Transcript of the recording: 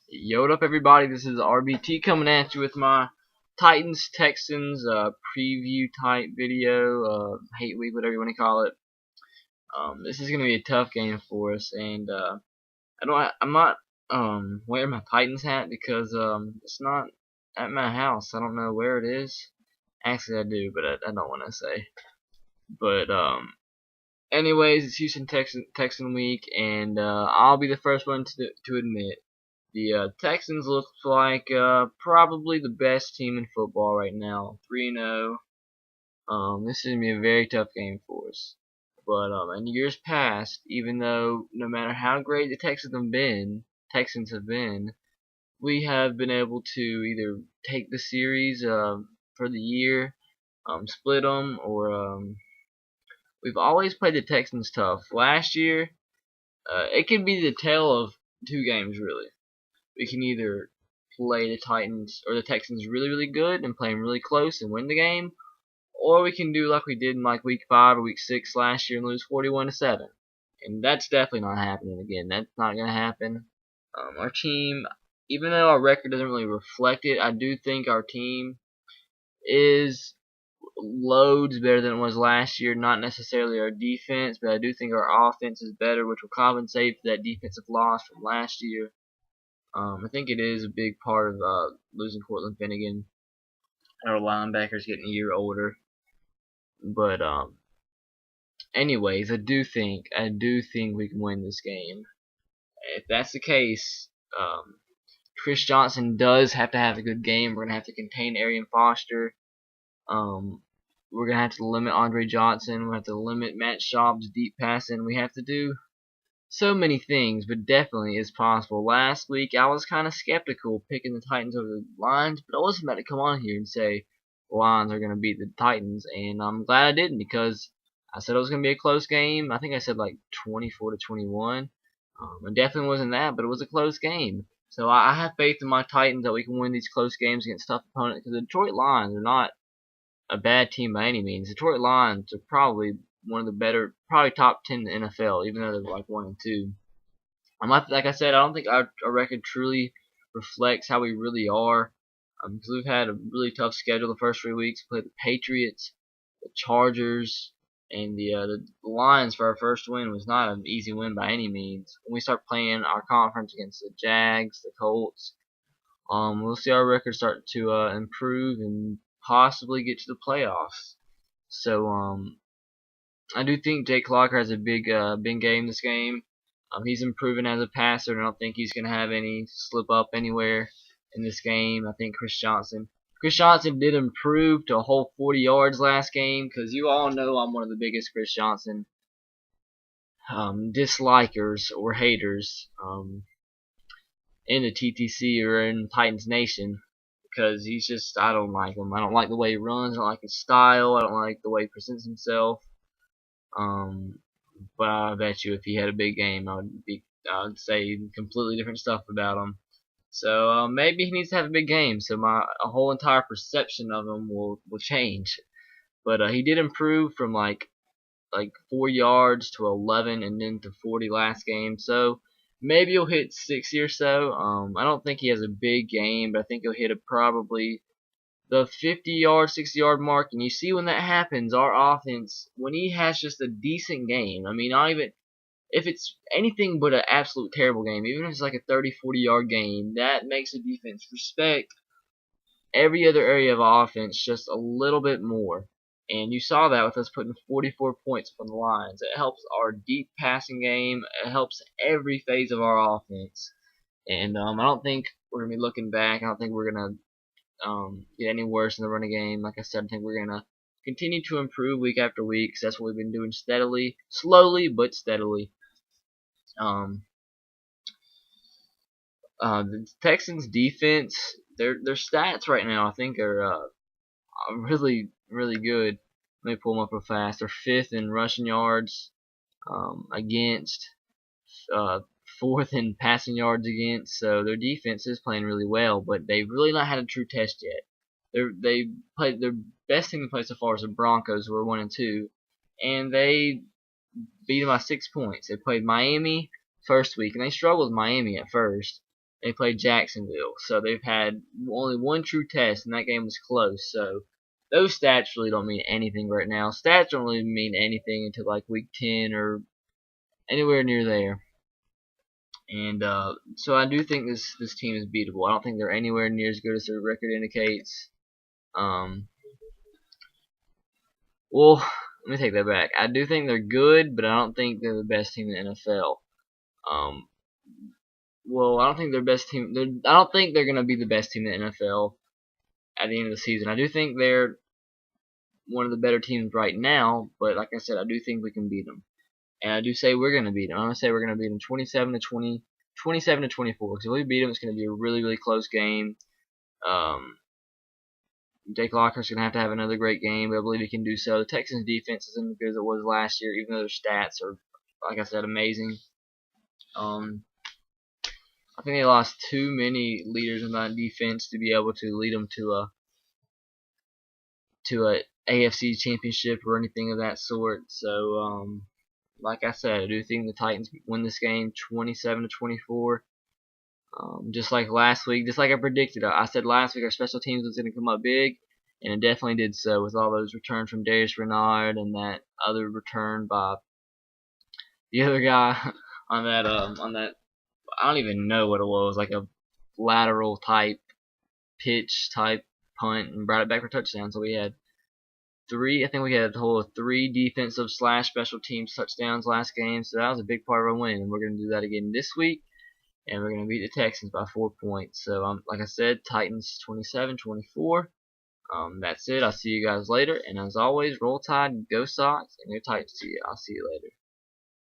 Yo, what up, everybody? This is RBT coming at you with my Titans Texans preview type video, hate week, whatever you want to call it. This is gonna be a tough game for us, and I'm not wearing my Titans hat because it's not at my house. I don't know where it is. Actually, I do, but I don't want to say. But anyways, it's Houston Texan week, and I'll be the first one to admit. The Texans look like probably the best team in football right now, 3-0. This is going to be a very tough game for us. But in years past, even though no matter how great the Texans have been, we have been able to either take the series for the year, split them, or we've always played the Texans tough. Last year, it could be the tale of two games, really. We can either play the Titans or the Texans really, really good and play them really close and win the game, or we can do like we did in like week 5 or week 6 last year and lose 41-7. And that's definitely not happening again. That's not going to happen. Our team, even though our record doesn't really reflect it, I do think our team is loads better than it was last year. Not necessarily our defense, but I do think our offense is better, which will compensate for that defensive loss from last year. I think it is a big part of losing Cortland Finnegan. Our linebackers getting a year older. But anyways, I do think we can win this game. If that's the case, Chris Johnson does have to have a good game. We're gonna have to contain Arian Foster. We're gonna have to limit Andre Johnson. We have to limit Matt Schaub's deep passing. We have to do so many things, but definitely is possible. Last week, I was kind of skeptical picking the Titans over the Lions, but I wasn't about to come on here and say the Lions are going to beat the Titans, and I'm glad I didn't because I said it was going to be a close game. I think I said like 24-21. It definitely wasn't that, but it was a close game. So I have faith in my Titans that we can win these close games against tough opponents because the Detroit Lions are not a bad team by any means. The Detroit Lions are probably one of the better, probably top 10 in the NFL, even though they're like 1-2. Like I said, I don't think our record truly reflects how we really are, because we've had a really tough schedule the first 3 weeks. We played the Patriots, the Chargers, and the Lions for our first win was not an easy win by any means. When we start playing our conference against the Jags, the Colts, we'll see our record start to improve and possibly get to the playoffs. So I do think Jake Locker has a big game this game. He's improving as a passer, and I don't think he's going to have any slip up anywhere in this game. I think Chris Johnson did improve to a whole 40 yards last game, because you all know I'm one of the biggest Chris Johnson dislikers or haters in the TTC or in Titans Nation, because he's just, I don't like him. I don't like the way he runs. I don't like his style. I don't like the way he presents himself. But I bet you if he had a big game, I would say completely different stuff about him. So maybe he needs to have a big game, so my whole entire perception of him will change. But he did improve from like 4 yards to 11 and then to 40 last game. So maybe he'll hit 60 or so. I don't think he has a big game, but I think he'll hit probably the 50-yard, 60-yard mark. And you see when that happens, our offense, when he has just a decent game, I mean, not even if it's anything but an absolute terrible game, even if it's like a 30, 40-yard game, that makes the defense respect every other area of offense just a little bit more. And you saw that with us putting 44 points up on the Lions. It helps our deep passing game. It helps every phase of our offense. And I don't think we're going to be looking back. I don't think we're going to get any worse in the running game. Like I said, I think we're going to continue to improve week after week, because that's what we've been doing steadily. Slowly, but steadily. The Texans defense, their stats right now I think are really, really good. Let me pull them up real fast. They're 5th in rushing yards against, 4th in passing yards against. So their defense is playing really well, but they've really not had a true test yet. They played their best team to play so far is the Broncos, who are 1-2, and they beat them by 6 points. They played Miami first week, and they struggled with Miami at first. they played Jacksonville. So they've had only one true test, and that game was close. So those stats really don't mean anything right now. Stats don't really mean anything until like week 10 or anywhere near there. And so I do think this team is beatable. I don't think they're anywhere near as good as their record indicates. Um, well, let me take that back. I do think they're good, but I don't think they're the best team in the NFL. Um, well, I don't think they're best team. I don't think they're gonna be the best team in the NFL at the end of the season. I do think they're one of the better teams right now, but like I said, I do think we can beat them, and I do say we're gonna beat them. I'm gonna say we're gonna beat them 27 to 20, 27 to 24. Because if we beat them, it's gonna be a really really close game. Um, Jake Locker's gonna have another great game, but I believe he can do so. The Texans defense isn't as good as it was last year, even though their stats are, like I said, amazing. I think they lost too many leaders in that defense to be able to lead them to a AFC championship or anything of that sort. So, like I said, I do think the Titans win this game 27 to 24. Just like last week, just like I predicted. I said last week our special teams was going to come up big, and it definitely did so with all those returns from Darius Renard and that other return by the other guy on that I don't even know what it was, like a lateral type pitch type punt and brought it back for touchdown. So we had I think we had a total of 3 defensive / special teams touchdowns last game. So that was a big part of our win, and we're going to do that again this week. And we're going to beat the Texans by 4 points. So, like I said, Titans 27-24. That's it. I'll see you guys later. And as always, roll tide, go Sox, and go Titans to you. I'll see you later.